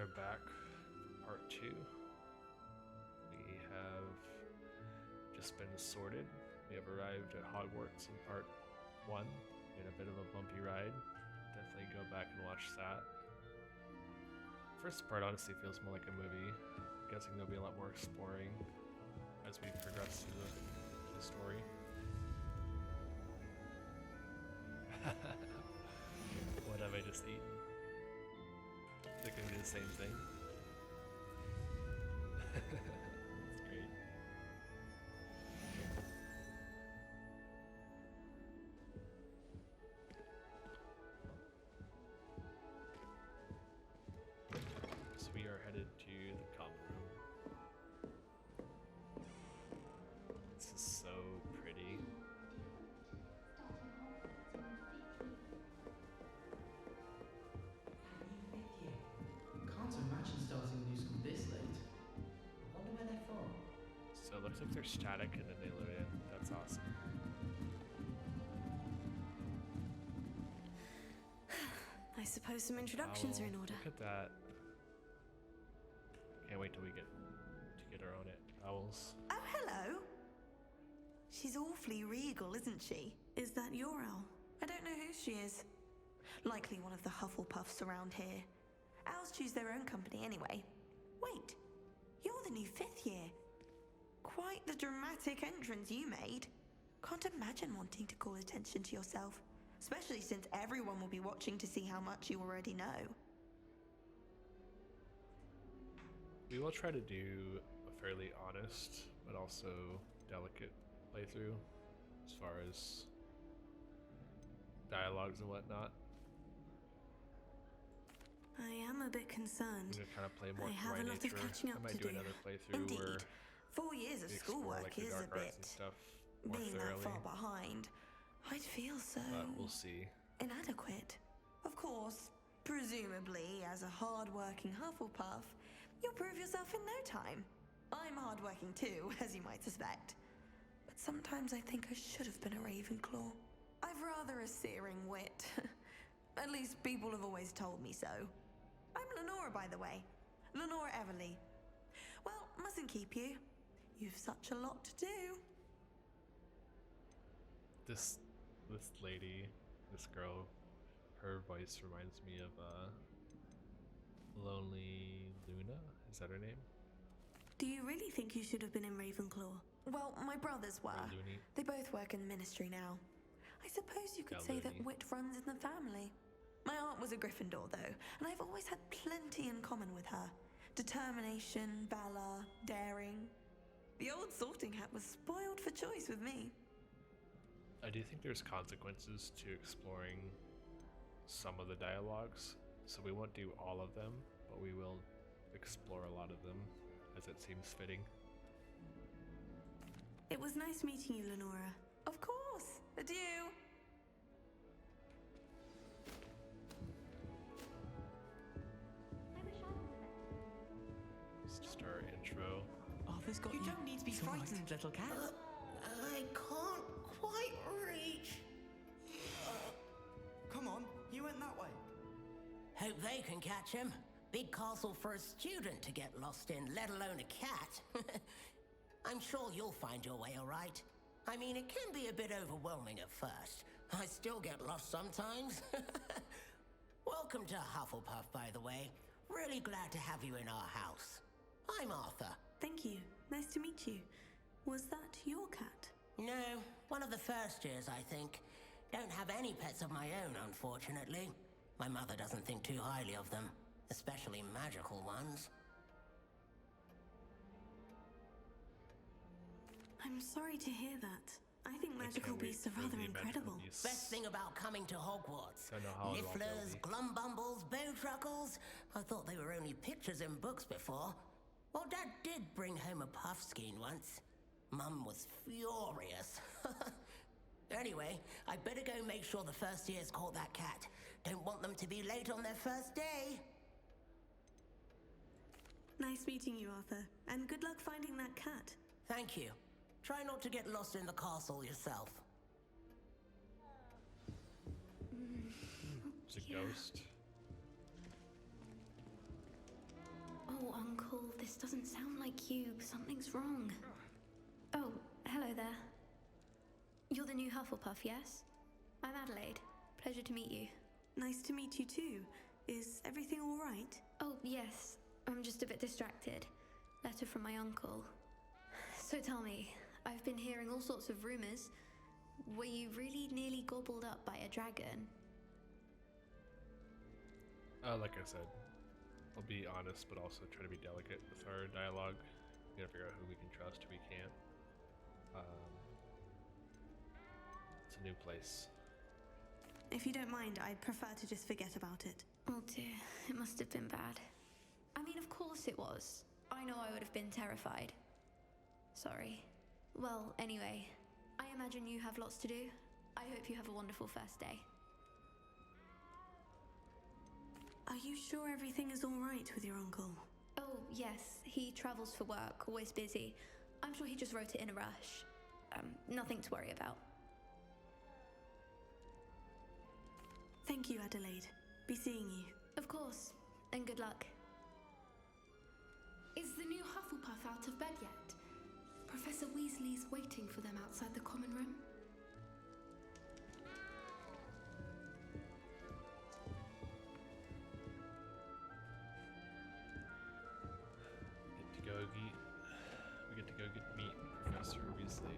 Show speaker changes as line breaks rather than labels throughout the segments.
are back for part 2. We have just been sorted. We have arrived at Hogwarts in part 1. We had a bit of a bumpy ride. Definitely go back and watch that. First part honestly feels more like a movie. I'm guessing there'll be a lot more exploring as we progress through the story. What have I just eaten? Is it gonna be the same thing? That's great. So we are headed to the common room. This is so pretty.
Can't imagine starting new school this late. I wonder where they're from.
So it looks like they're static and then they load in. That's awesome.
I suppose some introductions are in order.
Look at that. Can't wait till we get to get our own owls.
Oh, hello. She's awfully regal, isn't she?
Is that your owl?
I don't know who she is. Likely one of the Hufflepuffs around here. Owls choose their own company anyway. Wait, you're the new 5th year. Quite the dramatic entrance you made. Can't imagine wanting to call attention to yourself, especially since everyone will be watching to see how much you already know.
We will try to do a fairly honest, but also delicate playthrough as far as dialogues and whatnot.
I am a bit
I'm
concerned.
gonna kind of play more
I
for
have
my
a lot
nature.
of catching up
I might
to
do
do.
another playthrough
Indeed.
where
4 years of
we explore
schoolwork
like the
is
dark
a
arts
bit.
and stuff more
Being
thoroughly.
that far behind, I'd feel so
But we'll see.
inadequate. Of course, presumably, as a hard-working Hufflepuff, you'll prove yourself in no time. I'm hard-working too, as you might suspect. But sometimes I think I should have been a Ravenclaw. I've rather a searing wit. At least people have always told me so. I'm Lenora, by the way. Lenora Everly. Well, mustn't keep you. You've such a lot to do.
This lady, this girl, her voice reminds me of Lonely Luna. Is that her name?
Do you really think you should have been in Ravenclaw?
Well, my brothers were.
Or Looney?
They both work in the ministry now. I suppose you could
Yeah,
say that
Looney.
wit runs in the family. My aunt was a Gryffindor, though, and I've always had plenty in common with her. Determination, valor, daring. The old sorting hat was spoiled for choice with me.
I do think there's consequences to exploring some of the dialogues, so we won't do all of them, but we will explore a lot of them as it seems fitting.
It was nice meeting you, Lenora.
Of course. Adieu.
This is just our intro.
Arthur's got you. You don't need to be frightened, little cat.
I can't quite reach.
Come on, you went that way.
Hope they can catch him. Big castle for a student to get lost in, let alone a cat. I'm sure you'll find your way all right. I mean, it can be a bit overwhelming at first. I still get lost sometimes. Welcome to Hufflepuff, by the way. Really glad to have you in our house. I'm Arthur.
Thank you. Nice to meet you. Was that your cat?
No, one of the first years, I think. Don't have any pets of my own, unfortunately. My mother doesn't think too highly of them, especially magical ones.
I'm sorry to hear that. I think magical
can't wait
beasts are
for
rather
the magical
incredible.
beasts.
Best thing about coming to Hogwarts.
Don't know how involved they'll
Nifflers,
be.
Glumbumbles, Bowtruckles. I thought they were only pictures in books before. Well, Dad did bring home a Puffskein once. Mum was furious. Anyway, I'd better go make sure the first years caught that cat. Don't want them to be late on their first day.
Nice meeting you, Arthur. And good luck finding that cat.
Thank you. Try not to get lost in the castle yourself.
It's a ghost.
Uncle, this doesn't sound like you. Something's wrong. Oh, hello there. You're the new Hufflepuff, yes? I'm Adelaide. Pleasure to meet you.
Nice to meet you too. Is everything all right?
Oh, yes. I'm just a bit distracted. Letter from my uncle. So tell me, I've been hearing all sorts of rumors. Were you really nearly gobbled up by a dragon?
Like I said, I'll be honest, but also try to be delicate with our dialogue. We gotta figure out who we can trust, who we can't. It's a new place.
If you don't mind, I'd prefer to just forget about it.
Oh dear, it must have been bad. I mean, of course it was. I know I would have been terrified. Sorry. Well, anyway, I imagine you have lots to do. I hope you have a wonderful first day.
Are you sure everything is all right with your uncle?
Oh, yes, he travels for work, always busy. I'm sure he just wrote it in a rush. Nothing to worry about.
Thank you, Adelaide. Be seeing you.
Of course, and good luck.
Is the new Hufflepuff out of bed yet? Professor Weasley's waiting for them outside the common room.
We get to go meet Professor Weasley.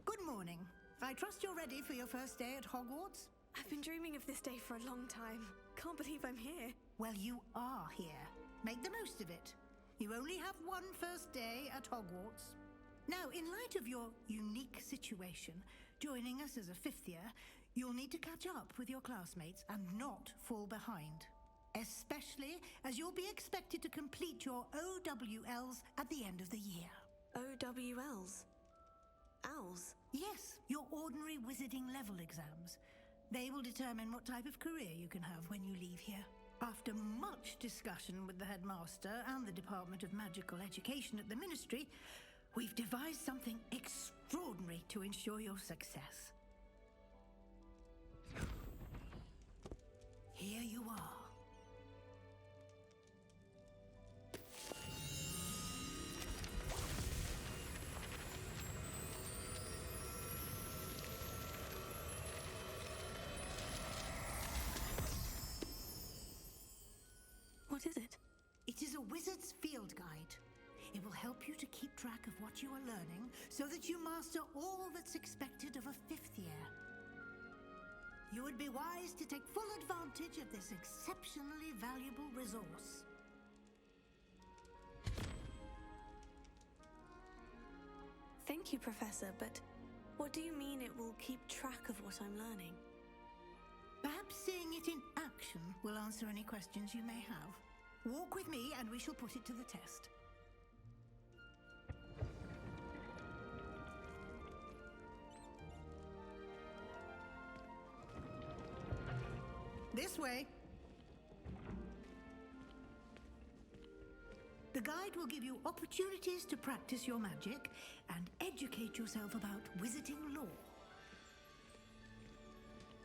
Good morning. I trust you're ready for your first day at Hogwarts?
I've been dreaming of this day for a long time. Can't believe I'm here.
Well, you are here. Make the most of it. You only have one first day at Hogwarts. Now, in light of your unique situation, joining us as a fifth year, you'll need to catch up with your classmates and not fall behind. Especially as you'll be expected to complete your OWLs at the end of the year.
OWLs? Owls?
Yes, your ordinary wizarding level exams. They will determine what type of career you can have when you leave here. After much discussion with the headmaster and the Department of Magical Education at the Ministry, we've devised something extraordinary to ensure your success. Here you are.
What is it?
It is a wizard's field guide. It will help you to keep track of what you are learning so that you master all that's expected of a fifth year. You would be wise to take full advantage of this exceptionally valuable resource.
Thank you, Professor, but what do you mean it will keep track of what I'm learning?
Perhaps seeing it in action will answer any questions you may have. Walk with me and we shall put it to the test. This way. The guide will give you opportunities to practice your magic and educate yourself about wizarding lore.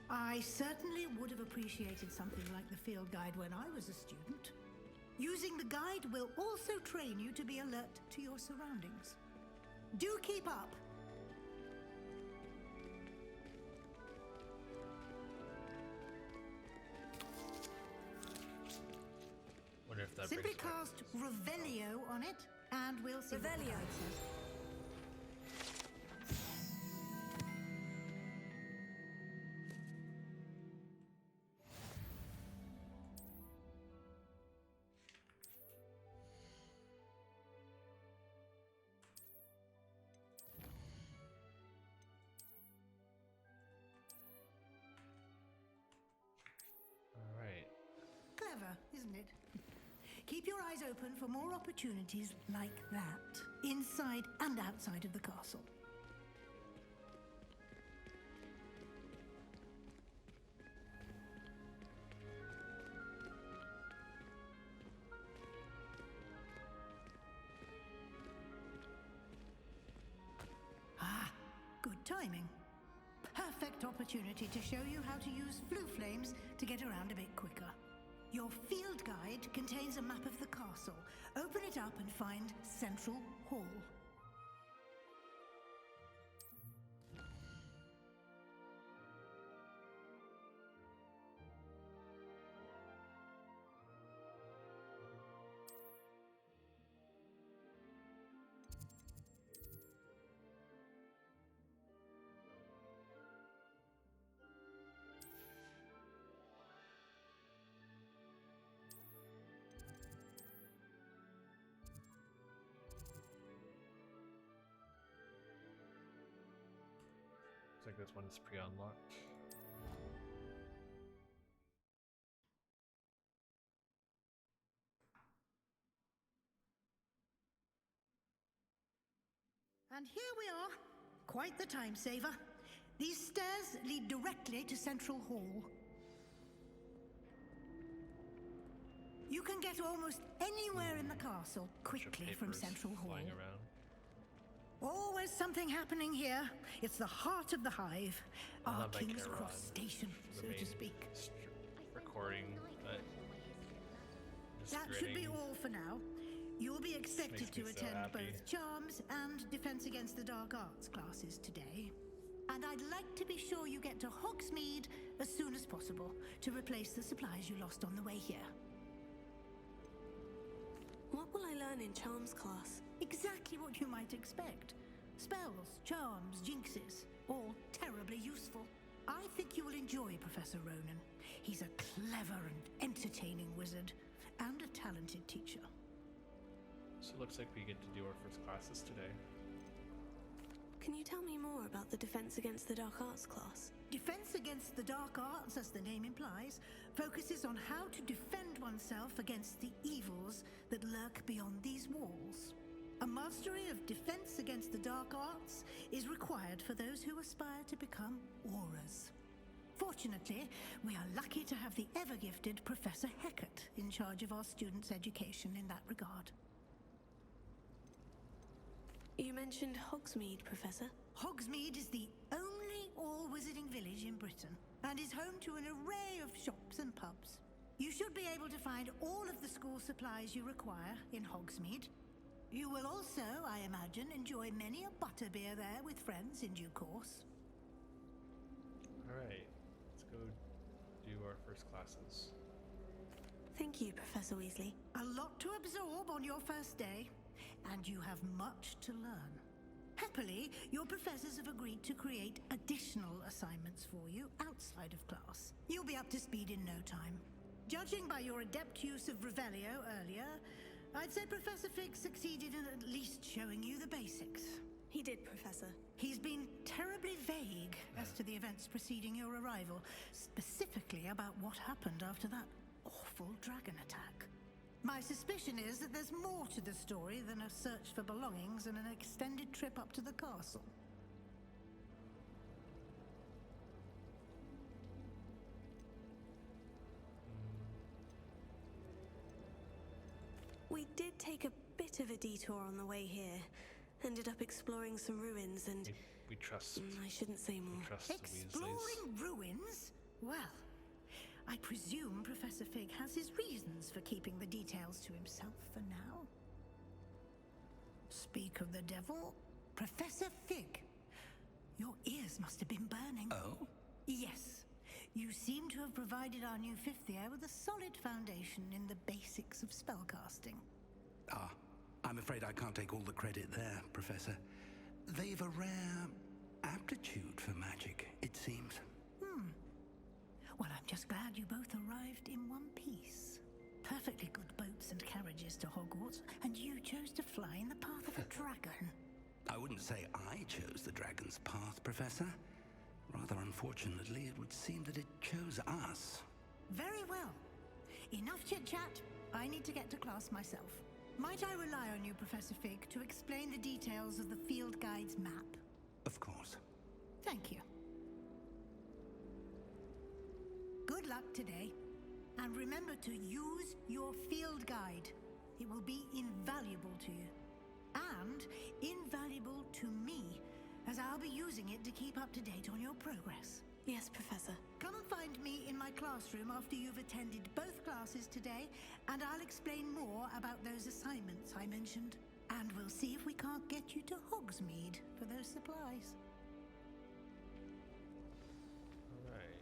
I certainly would have appreciated something like the field guide when I was a student. Using the guide will also train you to be alert to your surroundings. Do keep up!
Wonder if that
Simply
brings back-
cast Revelio on it, and we'll see what the
Revelio.
guide says.
All right.
Clever, isn't it? Keep your eyes open for more opportunities like that, inside and outside of the castle. Ah, good timing. Perfect opportunity to show you how to use flue flames to get around a bit quicker. Your field guide contains a map of the castle. Open it up and find Central Hall.
Looks like this one's pre-unlocked.
And here we are. Quite the time saver. These stairs lead directly to Central Hall. You can get almost anywhere in the castle quickly from Central Hall.
Flying around.
Always something happening here. It's the heart of the hive.
I
Our
love that
King's
camera
Cross
on
station,
the
so
main
to speak.
Recording, but just
That should be
grinning.
all for now. You'll be expected
makes me
to
so
attend
happy.
both Charms and Defense Against the Dark Arts classes today. And I'd like to be sure you get to Hogsmeade as soon as possible to replace the supplies you lost on the way here.
What will I learn in Charms class?
Exactly what you might expect. Spells, charms, jinxes, all terribly useful. I think you will enjoy Professor Ronan. He's a clever and entertaining wizard, and a talented teacher.
So it looks like we get to do our first classes today.
Can you tell me more about the Defense Against the Dark Arts class?
Defense Against the Dark Arts, as the name implies, focuses on how to defend oneself against the evils that lurk beyond these walls. A mastery of Defense Against the Dark Arts is required for those who aspire to become Aurors. Fortunately, we are lucky to have the ever-gifted Professor Hecat in charge of our students' education in that regard.
You mentioned Hogsmeade, Professor.
Hogsmeade is the only all-wizarding village in Britain and is home to an array of shops and pubs. You should be able to find all of the school supplies you require in Hogsmeade. You will also, I imagine, enjoy many a butterbeer there with friends in due course.
Alright, let's go do our first classes.
Thank you, Professor Weasley.
A lot to absorb on your first day, and you have much to learn. Happily, your professors have agreed to create additional assignments for you outside of class. You'll be up to speed in no time. Judging by your adept use of Revelio earlier, I'd say Professor Fig succeeded in at least showing you the basics.
He did, Professor.
He's been terribly vague as to the events preceding your arrival, specifically about what happened after that awful dragon attack. My suspicion is that there's more to the story than a search for belongings and an extended trip up to the castle.
We did take a bit of a detour on the way here. Ended up exploring some ruins and...
We trust.
I shouldn't say more.
We trust the
Exploring
Weasleys.
ruins? Well, I presume Professor Fig has his reasons for keeping the details to himself for now. Speak of the devil, Professor Fig. Your ears must have been burning.
Oh?
Yes. You seem to have provided our new fifth year with a solid foundation in the basics of spellcasting.
Ah, I'm afraid I can't take all the credit there, Professor. They've a rare aptitude for magic, it seems.
Well, I'm just glad you both arrived in one piece. Perfectly good boats and carriages to Hogwarts, and you chose to fly in the path of a dragon.
I wouldn't say I chose the dragon's path, Professor. Rather unfortunately, it would seem that it chose us.
Very well. Enough chit-chat. I need to get to class myself. Might I rely on you, Professor Fig, to explain the details of the field guide's map?
Of course.
Thank you. Good luck today. And remember to use your field guide. It will be invaluable to you. And invaluable to me, as I'll be using it to keep up to date on your progress.
Yes, Professor.
Come and find me in my classroom after you've attended both classes today, and I'll explain more about those assignments I mentioned. And we'll see if we can't get you to Hogsmeade for those supplies.
Alright.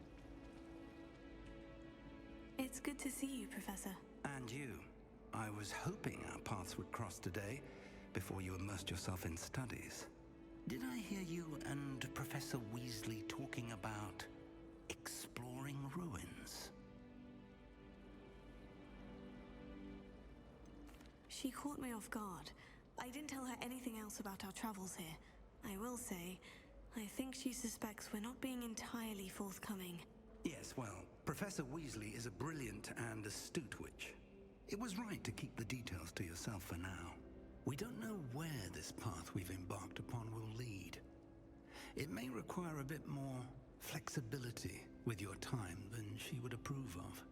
It's good to see you, Professor.
And you. I was hoping our paths would cross today before you immersed yourself in studies. Did I hear you and Professor Weasley talking about exploring ruins?
She caught me off guard. I didn't tell her anything else about our travels here. I will say, I think she suspects we're not being entirely forthcoming.
Yes, well, Professor Weasley is a brilliant and astute witch. It was right to keep the details to yourself for now. We don't know where this path we've embarked upon will lead. It may require a bit more flexibility with your time than she would approve of.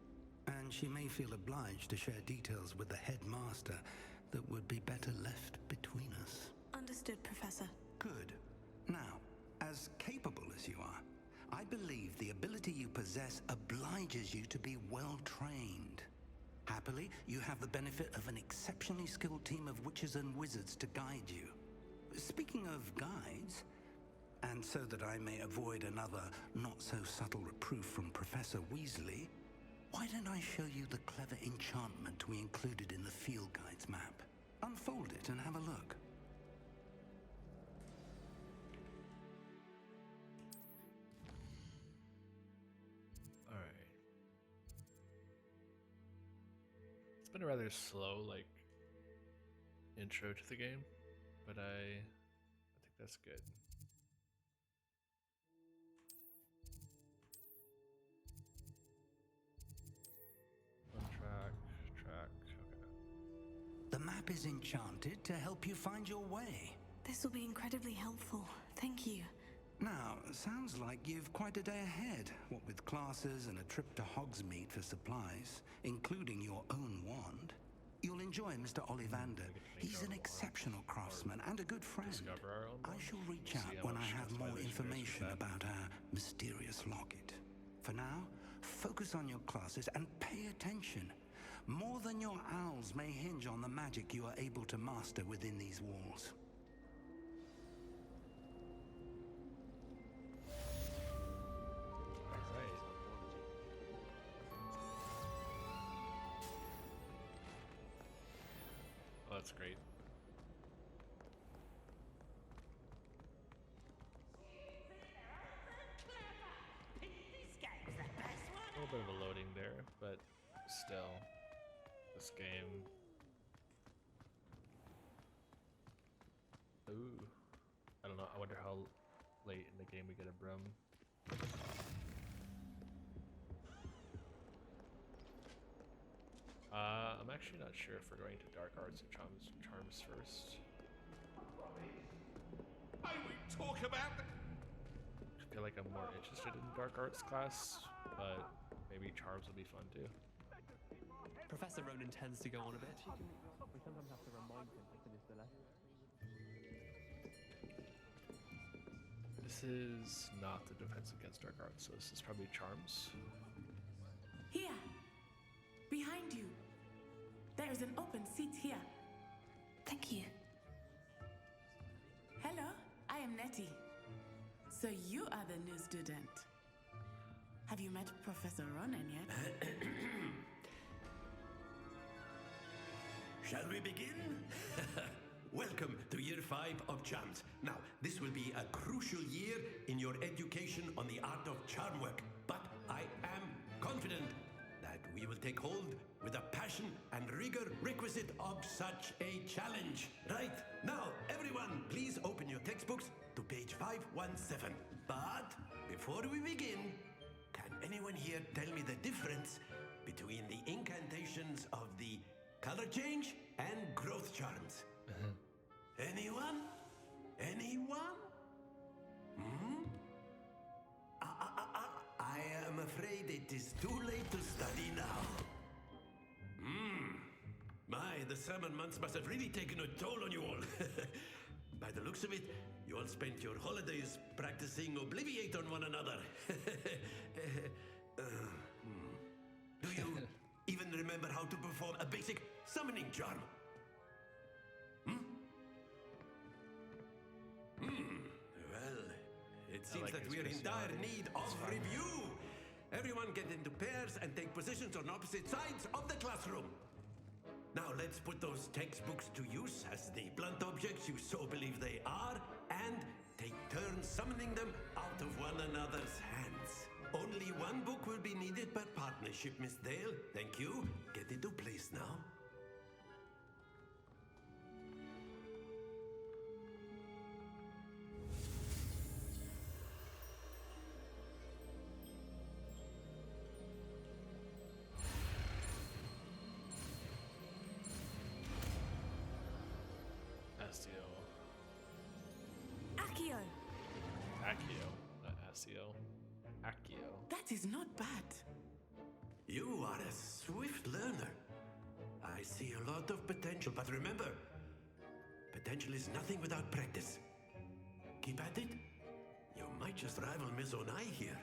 And she may feel obliged to share details with the headmaster that would be better left between us.
Understood, Professor.
Good. Now, as capable as you are, I believe the ability you possess obliges you to be well trained. Happily, you have the benefit of an exceptionally skilled team of witches and wizards to guide you. Speaking of guides, and so that I may avoid another not-so-subtle reproof from Professor Weasley, why don't I show you the clever enchantment we included in the field guide's map? Unfold it and have a look.
Alright. It's been a rather slow, like, intro to the game, but I think that's good. Track, okay.
The map is enchanted to help you find your way.
This will be incredibly helpful. Thank you.
Now, sounds like you've quite a day ahead, what with classes and a trip to Hogsmeade for supplies, including your own wand. You'll enjoy Mr. Ollivander. He's an exceptional craftsman and a good friend. I shall reach out when I have more information about our mysterious locket. For now, focus on your classes and pay attention. More than your owls may hinge on the magic you are able to master within these walls.
Oh, that's great. A little bit of a loading there, but still, this game. Ooh, I don't know. I wonder how late in the game we get a broom. I'm actually not sure if we're going to Dark Arts or Charms first.
I won't talk about that.
I feel like I'm more interested in Dark Arts class, but maybe Charms will be fun too.
Professor Ronan tends to go on a bit. We sometimes have to remind him to finish the lesson.
This is not the Defense Against Dark Arts, so this is probably Charms.
Here! Behind you! There is an open seat here.
Thank you.
Hello, I am Nettie. So you are the new student. Have you met Professor Ronan yet?
Shall we begin? Welcome to year 5 of Charms. Now, this will be a crucial year in your education on the art of charm work, but I am confident that we will take hold with the passion and rigor requisite of such a challenge. Right, now, everyone, please open your textbooks to page 517. But before we begin, can anyone here tell me the difference between the incantations of the color change and growth charms? Anyone? Anyone? Hmm? I am afraid it is too late to study now. My, the summer months must have really taken a toll on you all. By the looks of it, you all spent your holidays practicing Obliviate on one another. Do you even remember how to perform a basic summoning charm? Well, it seems that we're in dire need of review. Everyone get into pairs and take positions on opposite sides of the classroom. Now let's put those textbooks to use as the blunt objects you so believe they are, and take turns summoning them out of one another's hands. Only one book will be needed per partnership, Miss Dale. Thank you. Get into place now.
Accio.
Accio, not Asio. Accio.
That is not bad.
You are a swift learner. I see a lot of potential, but remember, potential is nothing without practice. Keep at it. You might just rival Miss Onai here.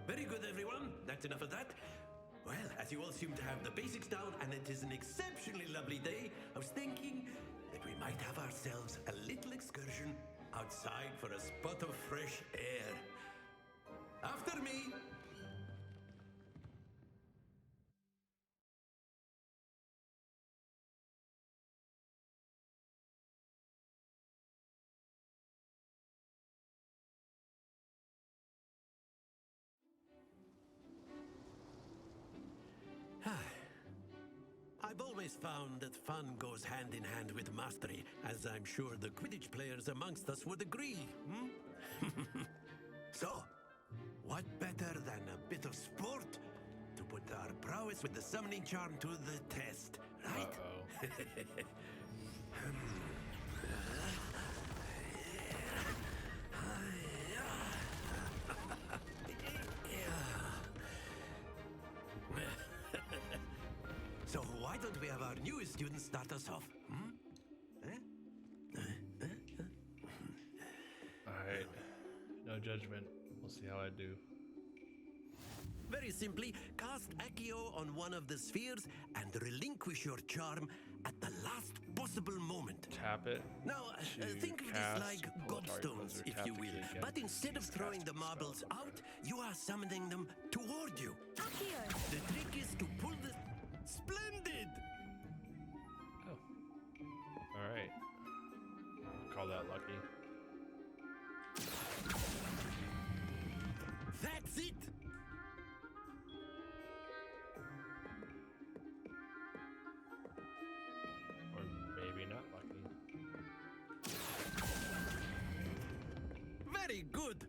Very good, everyone. That's enough of that. Well, as you all seem to have the basics down, and it is an exceptionally lovely day, I was thinking that we might have ourselves a little excursion outside for a spot of fresh air. After me! I've always found that fun goes hand in hand with mastery, as I'm sure the Quidditch players amongst us would agree. So, what better than a bit of sport to put our prowess with the summoning charm to the test, right? So why don't we have our newest student start us off?
Alright. No judgment. We'll see how I do.
Very simply, cast Accio on one of the spheres and relinquish your charm at the last possible moment.
Tap it.
Now, think of this like godstones, if you will. But instead of throwing the marbles out, you are summoning them toward you.
Accio!
The trick is to pull the... Splendid!
Oh. Alright. Call that lucky.
That's it!
Or maybe not lucky.
Very good!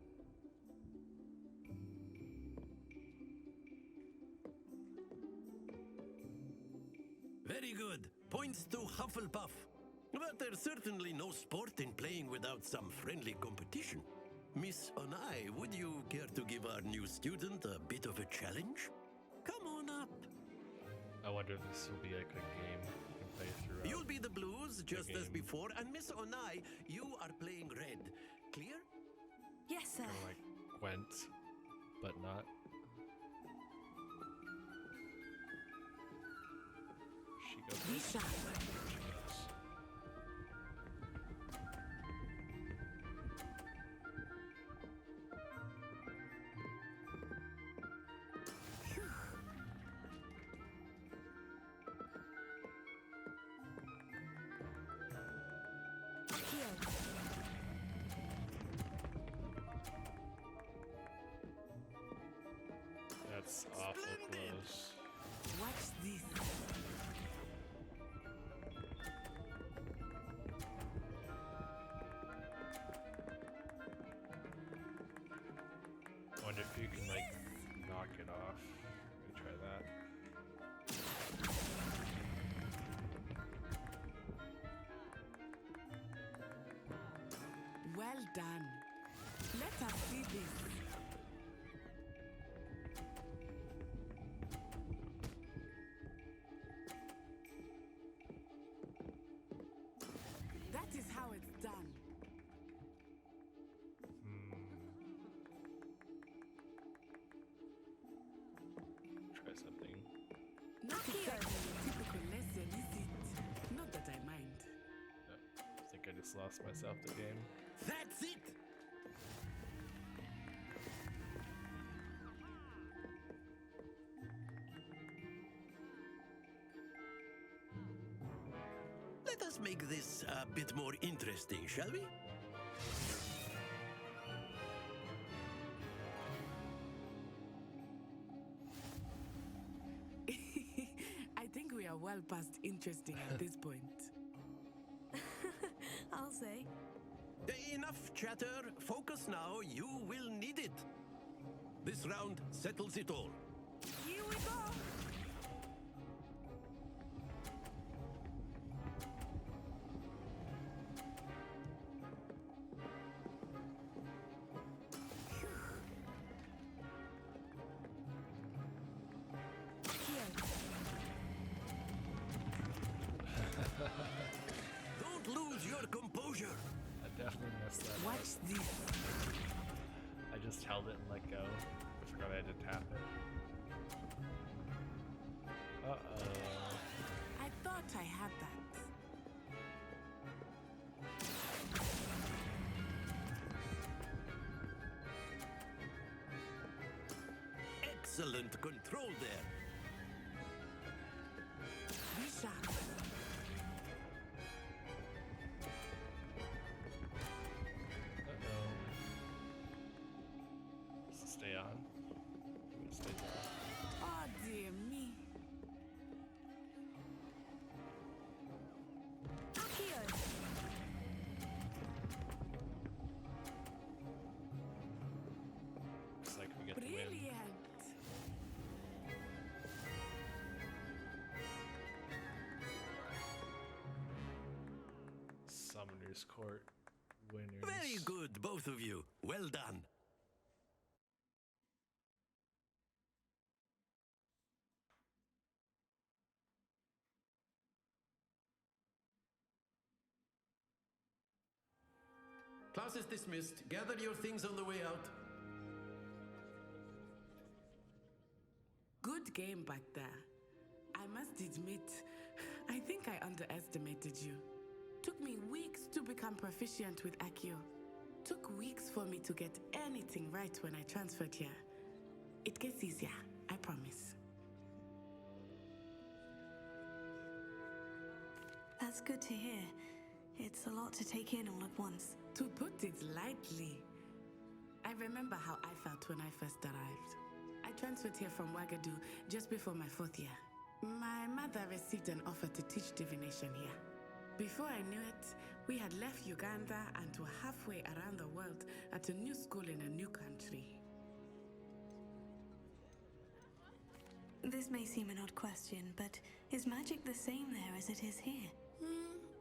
Very good. Points to Hufflepuff. But there's certainly no sport in playing without some friendly competition. Miss Onai, would you care to give our new student a bit of a challenge? Come on up.
I wonder if this will be like a game you can play throughout.
You'll be the Blues, just as before, and Miss Onai, you are playing red. Clear?
Yes, sir.
Kind of like Gwent, but not. She goes.
We shall.
That's awful close.
Watch this.
Wonder if you can like knock it off. Let me try that.
Well done. Let us see this. That is how it's Not exactly a typical lesson, is it? Not that I mind.
I think I just lost myself the game.
That's it! Let us make this a bit more interesting, shall we?
I think we are well past interesting at this point.
I'll say.
Enough chatter. Focus now. You will need it. This round settles it all.
Here we go!
Don't lose your composure.
I definitely messed that up.
Watch this.
I just held it and let go. I forgot I had to tap it. Uh-oh.
I thought I had that.
Excellent control there.
Be sharp.
Uh-oh. Does it stay on? It stays on.
Oh dear me.
Accio!
Looks like we get the win.
Brilliant.
Summoner's Court winners.
Very good, both of you. Well done. Class is dismissed. Gather your things on the way out.
Good game back there. I must admit, I think I underestimated you. Took me weeks to become proficient with Accio. Took weeks for me to get anything right when I transferred here. It gets easier, I promise.
That's good to hear. It's a lot to take in all at once.
To put it lightly, I remember how I felt when I first arrived. I transferred here from Wagadu just before my 4th year. My mother received an offer to teach divination here. Before I knew it, we had left Uganda and were halfway around the world at a new school in a new country.
This may seem an odd question, but is magic the same there as it is here?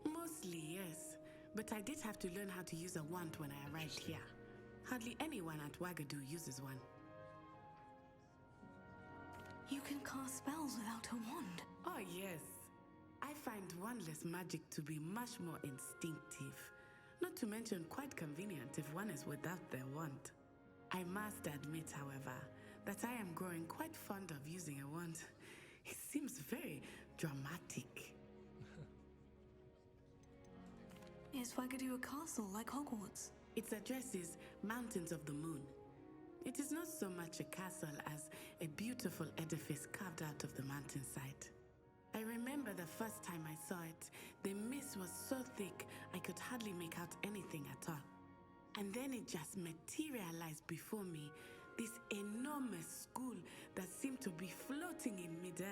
Mostly, yes. But I did have to learn how to use a wand when I arrived here. Hardly anyone at Wagadu uses one.
You can cast spells without a wand?
Oh, yes. I find wandless magic to be much more instinctive. Not to mention quite convenient if one is without their wand. I must admit, however, that I am growing quite fond of using a wand. It seems very dramatic.
Is Wagadu a castle like Hogwarts?
Its address is Mountains of the Moon. It is not so much a castle as a beautiful edifice carved out of the mountainside. I remember the first time I saw it, the mist was so thick I could hardly make out anything at all. And then it just materialized before me, this enormous school that seemed to be floating in midair.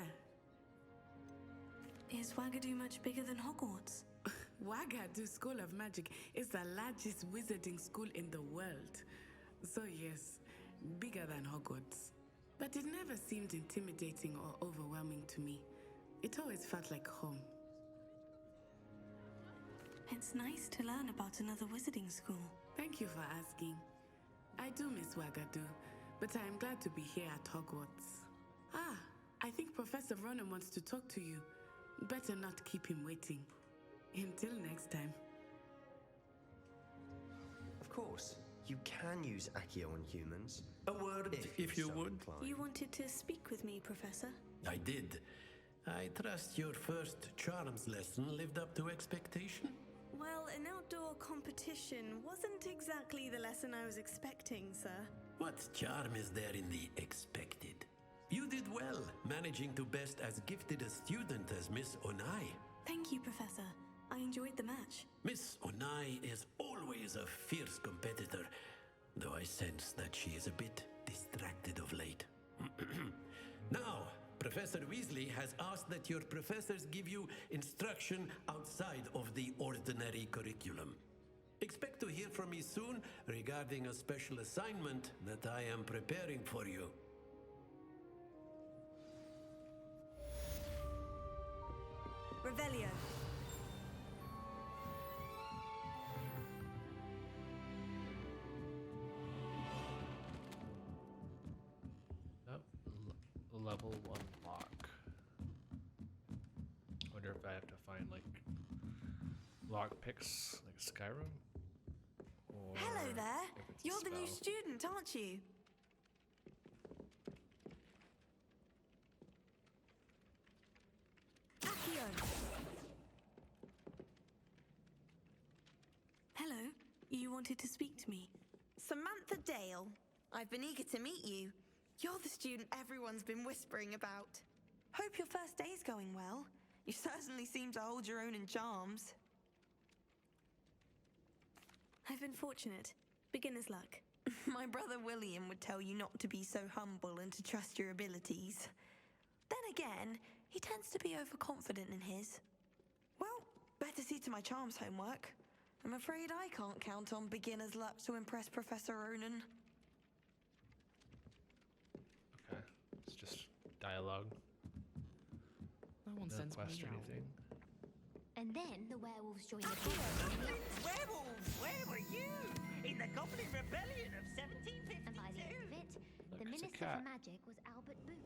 Is Wagadu much bigger than Hogwarts?
Wagadu School of Magic is the largest wizarding school in the world. So yes, bigger than Hogwarts. But it never seemed intimidating or overwhelming to me. It always felt like home.
It's nice to learn about another wizarding school.
Thank you for asking. I do miss Wagadu, but I am glad to be here at Hogwarts. Ah, I think Professor Ronan wants to talk to you. Better not keep him waiting. Until next time.
Of course, you can use Accio on humans.
A word, if you
so
would.
inclined.
You wanted to speak with me, Professor?
I did. I trust your first Charms lesson lived up to expectation?
Well, an outdoor competition wasn't exactly the lesson I was expecting, sir.
What charm is there in the expected? You did well, managing to best as gifted a student as Miss Onai.
Thank you, Professor. I enjoyed the match.
Miss Onai is always a fierce competitor, though I sense that she is a bit distracted of late. Now, Professor Weasley has asked that your professors give you instruction outside of the ordinary curriculum. Expect to hear from me soon regarding a special assignment that I am preparing for you.
Revelio.
Level 1 lock. Wonder if I have to find like lock picks like Skyrim. Or
Hello there.
if it's a
You're the new
spell.
student, aren't you? Accio. Hello. You wanted to speak to me.
Samantha Dale. I've been eager to meet you. You're the student everyone's been whispering about. Hope your first day's going well. You certainly seem to hold your own in charms.
I've been fortunate. Beginner's luck.
My brother William would tell you not to be so humble and to trust your abilities. Then again, he tends to be overconfident in his. Well, better see to my charms homework. I'm afraid I can't count on beginner's luck to impress Professor Ronan.
Okay, it's just dialogue.
No one
No
sends
quest
me
or
out.
anything.
And then the werewolves joined the group.
Werewolves, where were you? In the Goblin Rebellion of 1752.
And by the end of it,
Look,
the
it's a
Minister
cat.
for Magic was Albert Boot.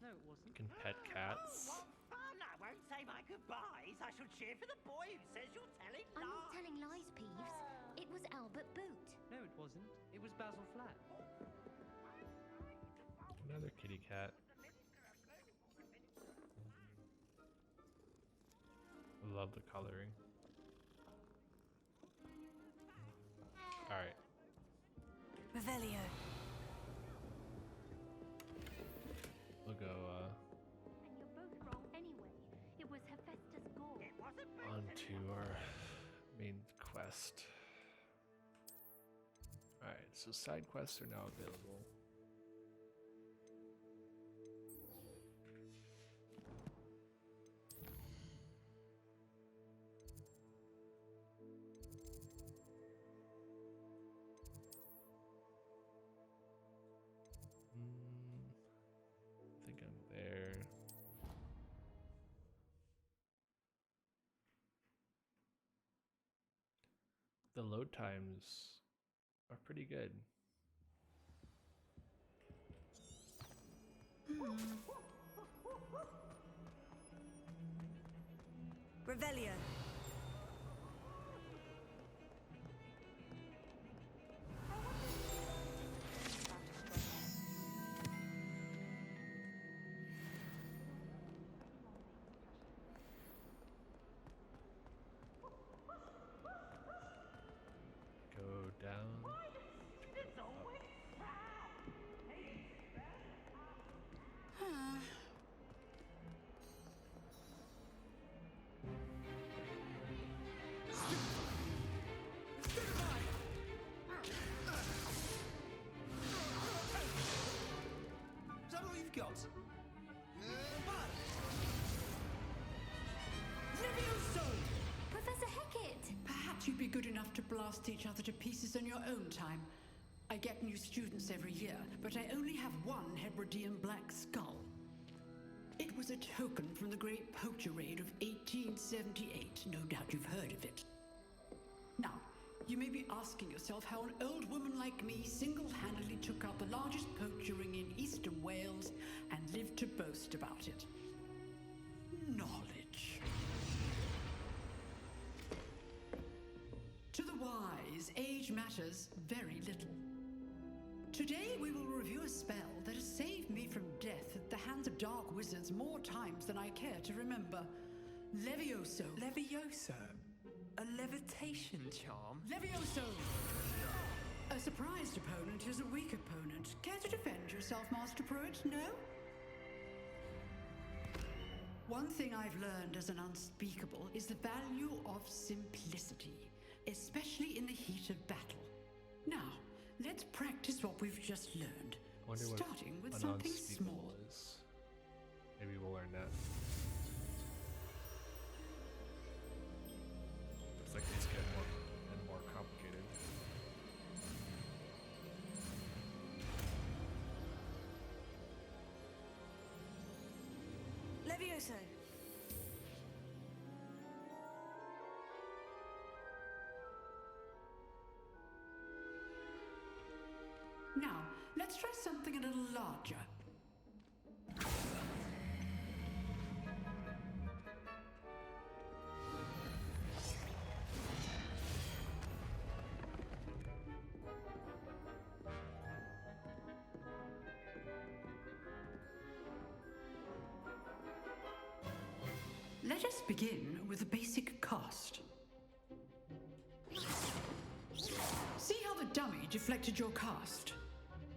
No, it wasn't.
You can pet cats.
Oh, what fun! I won't say my goodbyes. I shall cheer for the boy who says you're telling
I'm
lies.
not telling lies, Peeves. It was Albert Boot.
No, it wasn't. It was Basil Flat.
Another kitty cat. I love the coloring. Alright.
Revelio.
We'll go
And you're both wrong anyway. It was Hephaestus Gore.
on to our main quest. Alright, so side quests are now available. I think I'm there. The load times are pretty good.
Revelio.
Go down.
It's always proud.
Is that all you've got?
Professor Hecat!
Perhaps you'd be good enough to blast each other to pieces on your own time. I get new students every year, but I only have one Hebridean black skull. It was a token from the Great Poacher Raid of 1878. No doubt you've heard of it. Now, you may be asking yourself how an old woman like me single-handedly took out the largest poacher ring in eastern Wales and lived to boast about it. Knowledge. To the wise, age matters very little. Today we will review a spell that has saved me from death at the hands of dark wizards more times than I care to remember. Levioso.
Levioso? A levitation charm?
Levioso! A surprised opponent is a weak opponent. Care to defend yourself, Master Pruitt? No? One thing I've learned as an unspeakable is the value of simplicity, especially in the heat of battle. Now, let's practice what we've just learned, starting with something small.
Is. Maybe we'll learn that. Looks like these get more and more complicated.
Levioso.
Now, let's try something a little larger. Let us begin with a basic cast. See how the dummy deflected your cast?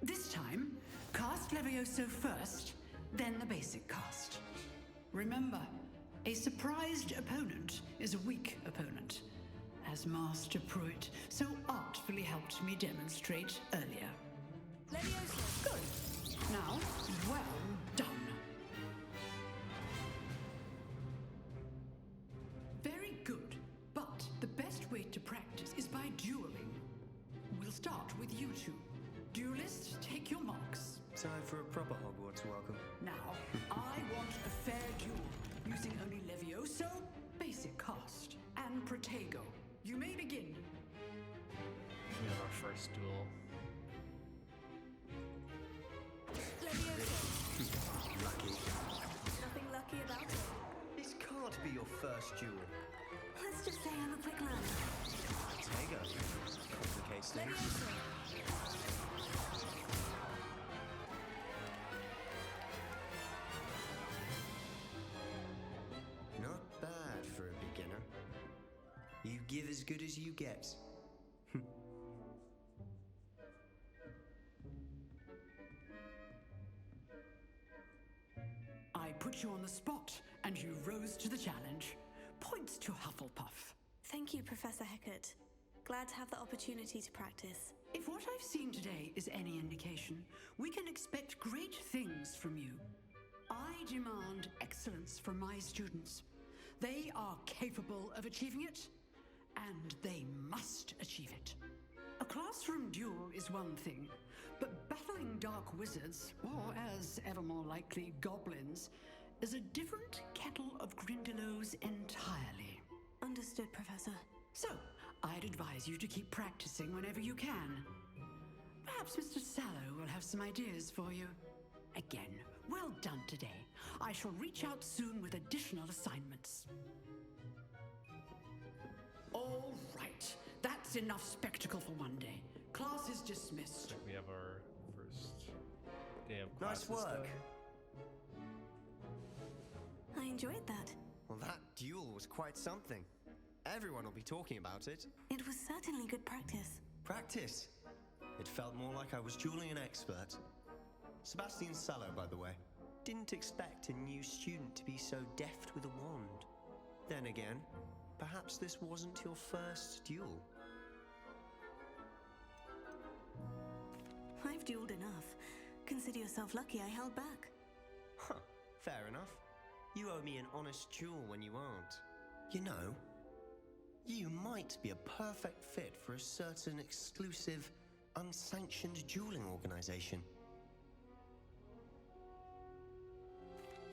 This time, cast Levioso first, then the basic cast. Remember, a surprised opponent is a weak opponent, as Master Pruitt so artfully helped me demonstrate earlier.
Levioso.
Good. Now, well done. Very good, but the best way to practice is by dueling. We'll start with you two. Duelists, take your marks.
Time for a proper Hogwarts welcome.
Now, I want a fair duel, using only Levioso, basic cast, and Protego. You may begin.
We have our first duel.
Levioso.
Lucky.
Nothing lucky about it.
This can't be your first duel.
Let's just say I'm a quick learner.
Protego. Complicates things.
Levioso.
Not bad for a beginner. You give as good as you get.
I put you on the spot, and you rose to the challenge. Points to Hufflepuff.
Thank you, Professor Hecat. Glad to have the opportunity to practice.
If what I've seen today is any indication, we can expect great things from you. I demand excellence from my students. They are capable of achieving it, and they must achieve it. A classroom duel is one thing, but battling dark wizards, or as ever more likely, goblins, is a different kettle of Grindylows entirely.
Understood, Professor.
So, I'd advise you to keep practicing whenever you can. Perhaps Mr. Sallow will have some ideas for you. Again, well done today. I shall reach out soon with additional assignments. All right, that's enough spectacle for one day. Class is dismissed.
We have our first day of
Nice
classes
work.
done.
I enjoyed that.
Well, that duel was quite something. Everyone will be talking about it.
It was certainly good practice.
Practice? It felt more like I was dueling an expert. Sebastian Sallow, by the way. Didn't expect a new student to be so deft with a wand. Then again, perhaps this wasn't your first duel.
I've dueled enough. Consider yourself lucky I held back.
Huh, fair enough. You owe me an honest duel when you aren't. You know, you might be a perfect fit for a certain exclusive, unsanctioned dueling organization.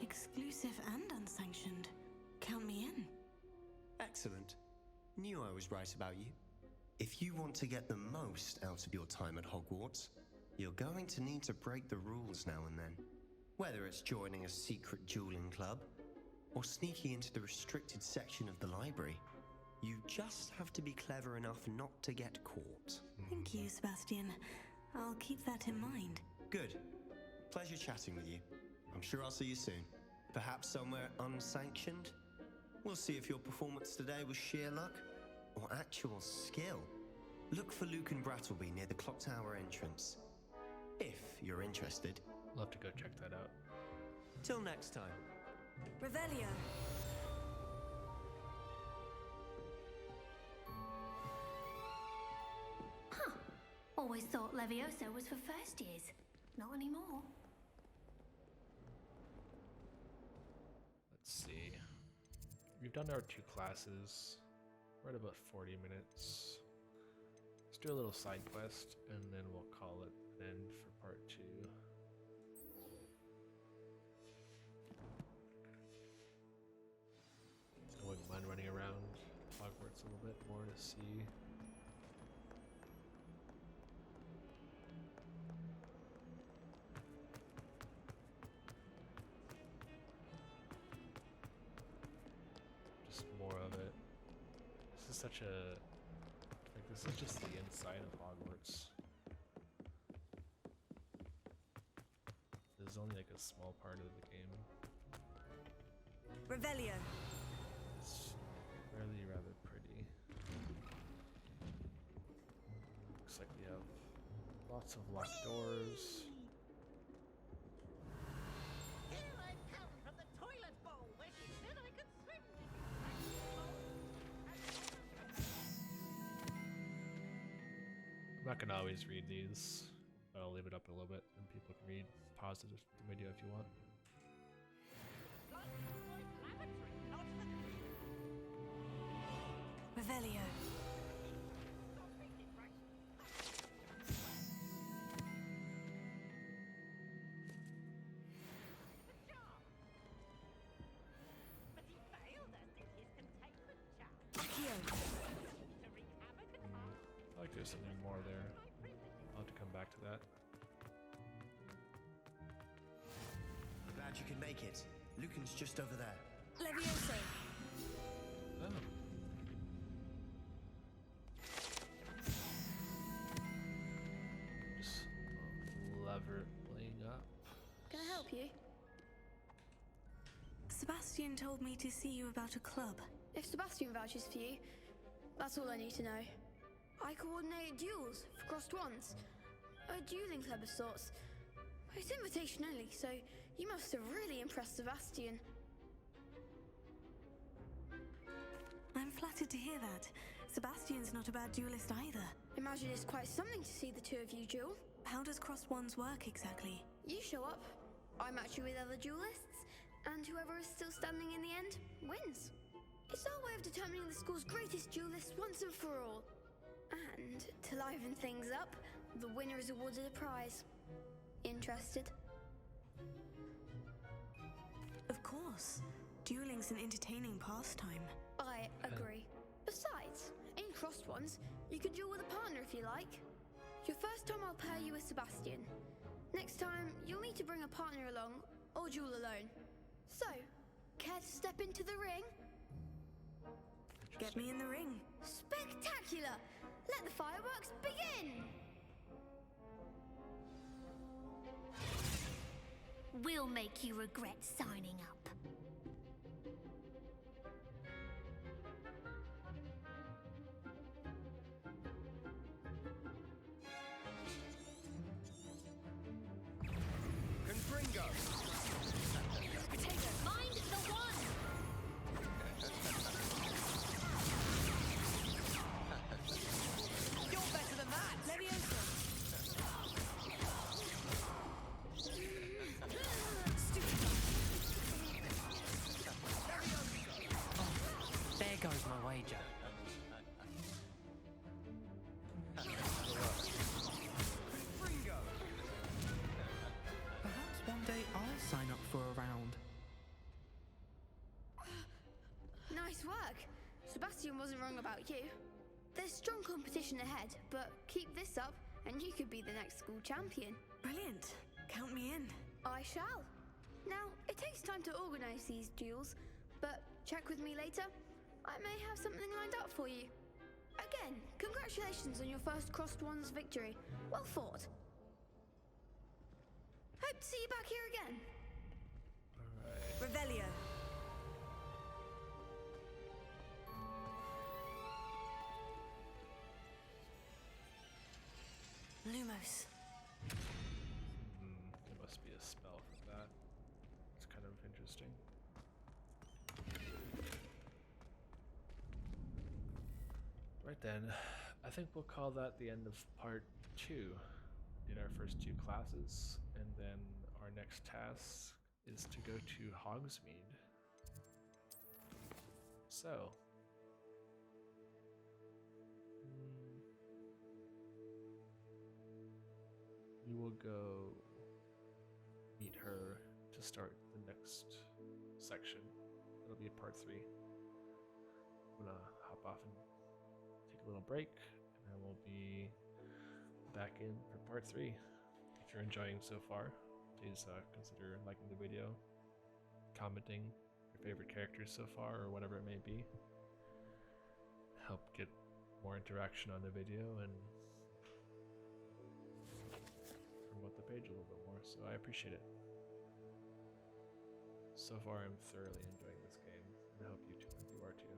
Exclusive and unsanctioned. Count me in.
Excellent. Knew I was right about you. If you want to get the most out of your time at Hogwarts, you're going to need to break the rules now and then. Whether it's joining a secret dueling club, or sneaking into the restricted section of the library, you just have to be clever enough not to get caught.
Thank you, Sebastian. I'll keep that in mind.
Good. Pleasure chatting with you. I'm sure I'll see you soon. Perhaps somewhere unsanctioned? We'll see if your performance today was sheer luck or actual skill. Look for Luke and Brattleby near the clock tower entrance. If you're interested.
Love to go check that out.
Till next time.
Revelio.
Huh. Always thought Levioso was for first years. Not anymore.
Let's see. We've done our 2 classes. We're at about 40 minutes. Let's do a little side quest, and then we'll call it an end for part 2. I wouldn't mind running around Hogwarts a little bit more to see. Just more of it. This is such a... like, this is just the inside of Hogwarts. This is only like a small part of the game.
Revelio.
It's really rather pretty. Looks like we have lots of locked doors.
Here I come from the toilet bowl where she said I could swim.
I'm not gonna always read these, but I'll leave it up a little bit and people can read. Pause the video if you want.
Revelio.
I like there's something more there. I'll have to come back to that.
Glad you can make it. Lucan's just over there.
Levioso.
Oh. Just leveling up.
Can I help you? Sebastian told me to see you about a club.
If Sebastian vouches for you, that's all I need to know. I coordinate duels for crossed ones. A dueling club of sorts. It's invitation only, so you must have really impressed Sebastian.
I'm flattered to hear that. Sebastian's not a bad duelist either.
Imagine it's quite something to see the two of you duel.
How does crossed wands work exactly?
You show up, I match you with other duelists, and whoever is still standing in the end wins. It's our way of determining the school's greatest duelist once and for all. And to liven things up, the winner is awarded a prize. Interested?
Of course. Dueling's an entertaining pastime.
I agree. Besides, in crossed ones, you can duel with a partner if you like. Your first time I'll pair you with Sebastian. Next time, you'll need to bring a partner along, or duel alone. So, care to step into the ring?
Get me in the ring.
Spectacular! Let the fireworks begin!
We'll make you regret signing up.
Confringo!
Potato, mind the one!
You're better than that!
Levioso.
There goes my wager.
Confringo!
Perhaps one day I'll sign up for a round.
Nice work. Sebastian wasn't wrong about you. There's strong competition ahead, but keep this up and you could be the next school champion.
Brilliant. Count me in.
I shall. Now, it takes time to organise these duels, but check with me later. I may have something lined up for you. Again, congratulations on your first crossed ones victory. Well fought. Hope to see you back here again.
Alright.
Revelio. Lumos.
There must be a spell for that. It's kind of interesting. Right then, I think we'll call that the end of part 2. Did our first 2 classes, and then our next task is to go to Hogsmeade. So, we will go meet her to start the next section. It'll be part 3. I'm gonna hop off and take a little break, and then we'll be back in for part 3. If you're enjoying so far, please consider liking the video, commenting your favorite characters so far, or whatever it may be. Help get more interaction on the video and promote the page a little bit more, so I appreciate it. So far, I'm thoroughly enjoying this game, and I hope you are too.